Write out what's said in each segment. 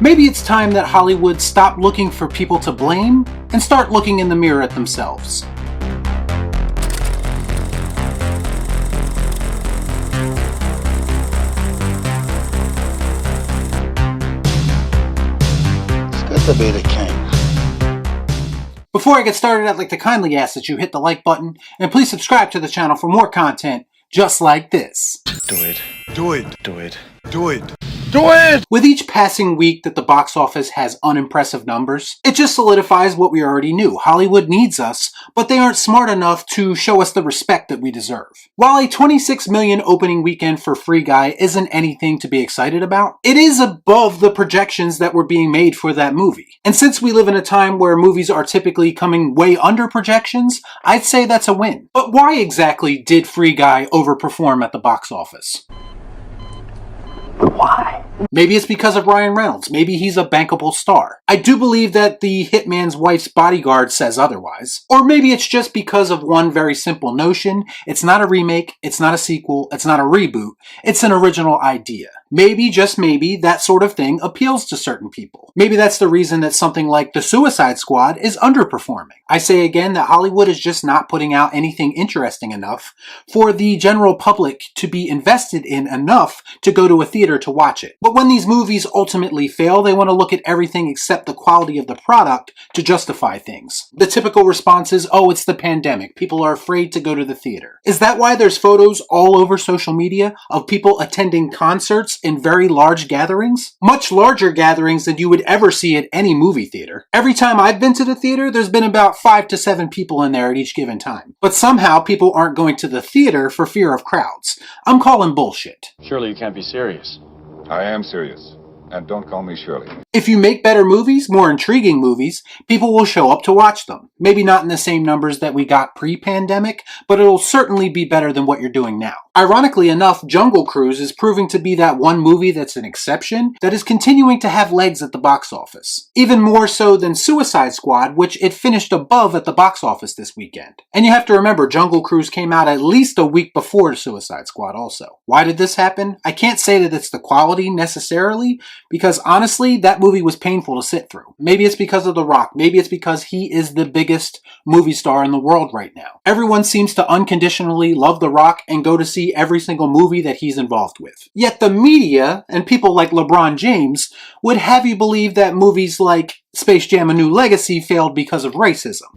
Maybe it's time that Hollywood stop looking for people to blame and start looking in the mirror at themselves. To be the king. Before I get started, I'd like to kindly ask that you hit the like button and please subscribe to the channel for more content just like this. Do it. Do it. Do it. Do it. Do it! With each passing week that the box office has unimpressive numbers, it just solidifies what we already knew. Hollywood needs us, but they aren't smart enough to show us the respect that we deserve. While a $26 million opening weekend for Free Guy isn't anything to be excited about, it is above the projections that were being made for that movie. And since we live in a time where movies are typically coming way under projections, I'd say that's a win. But why exactly did Free Guy overperform at the box office? Why? Maybe it's because of Ryan Reynolds. Maybe he's a bankable star. I do believe that the hitman's wife's bodyguard says otherwise. Or maybe it's just because of one very simple notion. It's not a remake, it's not a sequel, it's not a reboot, it's an original idea. Maybe, just maybe, that sort of thing appeals to certain people. Maybe that's the reason that something like The Suicide Squad is underperforming. I say again that Hollywood is just not putting out anything interesting enough for the general public to be invested in enough to go to a theater to watch it. But when these movies ultimately fail, they want to look at everything except the quality of the product to justify things. The typical response is, oh, it's the pandemic. People are afraid to go to the theater. Is that why there's photos all over social media of people attending concerts in very large gatherings? Much larger gatherings than you would ever see at any movie theater. Every time I've been to the theater, there's been about 5 to 7 people in there at each given time. But somehow people aren't going to the theater for fear of crowds. I'm calling bullshit. Surely you can't be serious. I am serious. And don't call me Shirley. If you make better movies, more intriguing movies, people will show up to watch them. Maybe not in the same numbers that we got pre-pandemic, but it'll certainly be better than what you're doing now. Ironically enough, Jungle Cruise is proving to be that one movie that's an exception that is continuing to have legs at the box office. Even more so than Suicide Squad, which it finished above at the box office this weekend. And you have to remember, Jungle Cruise came out at least a week before Suicide Squad also. Why did this happen? I can't say that it's the quality necessarily, because honestly, that movie was painful to sit through. Maybe it's because of The Rock. Maybe it's because he is the biggest movie star in the world right now. Everyone seems to unconditionally love The Rock and go to see every single movie that he's involved with. Yet the media and people like LeBron James would have you believe that movies like Space Jam: A New Legacy failed because of racism.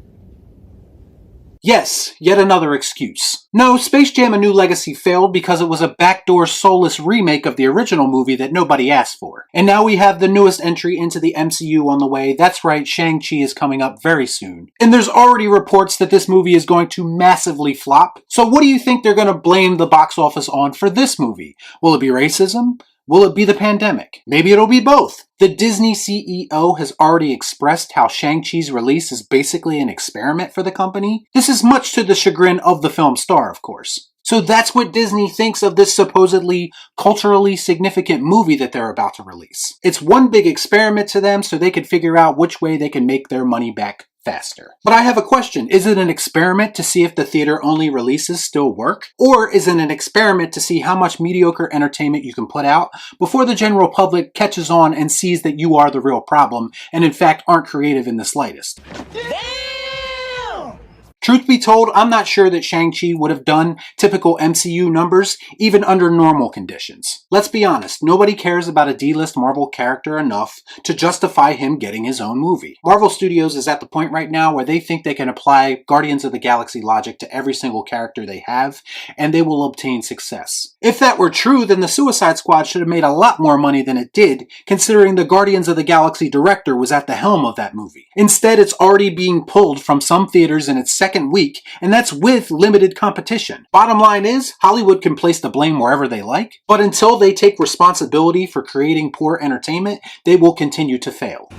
Yes, yet another excuse. No, Space Jam: A New Legacy failed because it was a backdoor soulless remake of the original movie that nobody asked for. And now we have the newest entry into the MCU on the way. That's right, Shang Chi is coming up very soon. And there's already reports that this movie is going to massively flop. So what do you think they're going to blame the box office on for this movie? Will it be racism? Will it be the pandemic? Maybe it'll be both. The Disney CEO has already expressed how Shang-Chi's release is basically an experiment for the company. This is much to the chagrin of the film star, of course. So that's what Disney thinks of this supposedly culturally significant movie that they're about to release. It's one big experiment to them so they can figure out which way they can make their money back faster. But I have a question. Is it an experiment to see if the theater-only releases still work? Or is it an experiment to see how much mediocre entertainment you can put out before the general public catches on and sees that you are the real problem and in fact aren't creative in the slightest? Truth be told, I'm not sure that Shang-Chi would have done typical MCU numbers even under normal conditions. Let's be honest, nobody cares about a D-list Marvel character enough to justify him getting his own movie. Marvel Studios is at the point right now where they think they can apply Guardians of the Galaxy logic to every single character they have, and they will obtain success. If that were true, then the Suicide Squad should have made a lot more money than it did, considering the Guardians of the Galaxy director was at the helm of that movie. Instead, it's already being pulled from some theaters in its second week, and that's with limited competition. Bottom line is, Hollywood can place the blame wherever they like, but until they take responsibility for creating poor entertainment, they will continue to fail.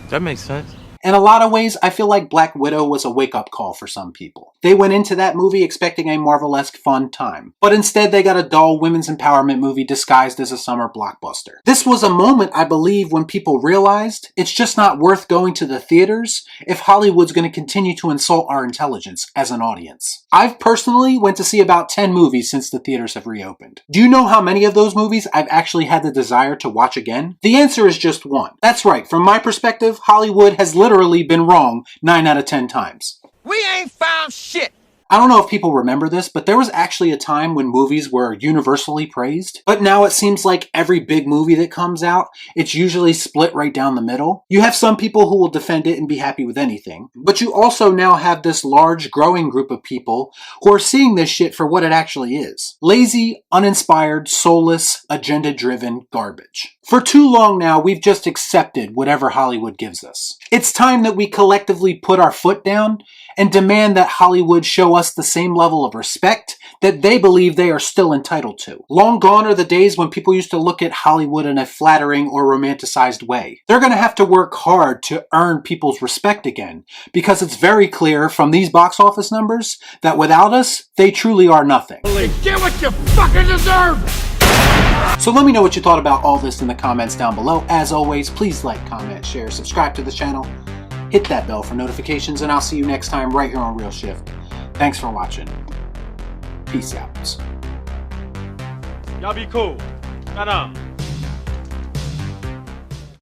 That makes sense. In a lot of ways, I feel like Black Widow was a wake-up call for some people. They went into that movie expecting a Marvel-esque fun time, but instead they got a dull women's empowerment movie disguised as a summer blockbuster. This was a moment, I believe, when people realized it's just not worth going to the theaters if Hollywood's going to continue to insult our intelligence as an audience. I've personally went to see about 10 movies since the theaters have reopened. Do you know how many of those movies I've actually had the desire to watch again? The answer is just one. That's right, from my perspective, Hollywood has literally been wrong 9 out of 10 times. We ain't found shit! I don't know if people remember this, but there was actually a time when movies were universally praised. But now it seems like every big movie that comes out, it's usually split right down the middle. You have some people who will defend it and be happy with anything. But you also now have this large, growing group of people who are seeing this shit for what it actually is. Lazy, uninspired, soulless, agenda-driven garbage. For too long now, we've just accepted whatever Hollywood gives us. It's time that we collectively put our foot down and demand that Hollywood show us the same level of respect that they believe they are still entitled to. Long gone are the days when people used to look at Hollywood in a flattering or romanticized way. They're going to have to work hard to earn people's respect again, because it's very clear from these box office numbers that without us, they truly are nothing. Get what you fucking deserve! So let me know what you thought about all this in the comments down below. As always, please like, comment, share, subscribe to the channel, hit that bell for notifications, and I'll see you next time right here on Real Shift. Thanks for watching. Peace out. Y'all be cool. Shut up.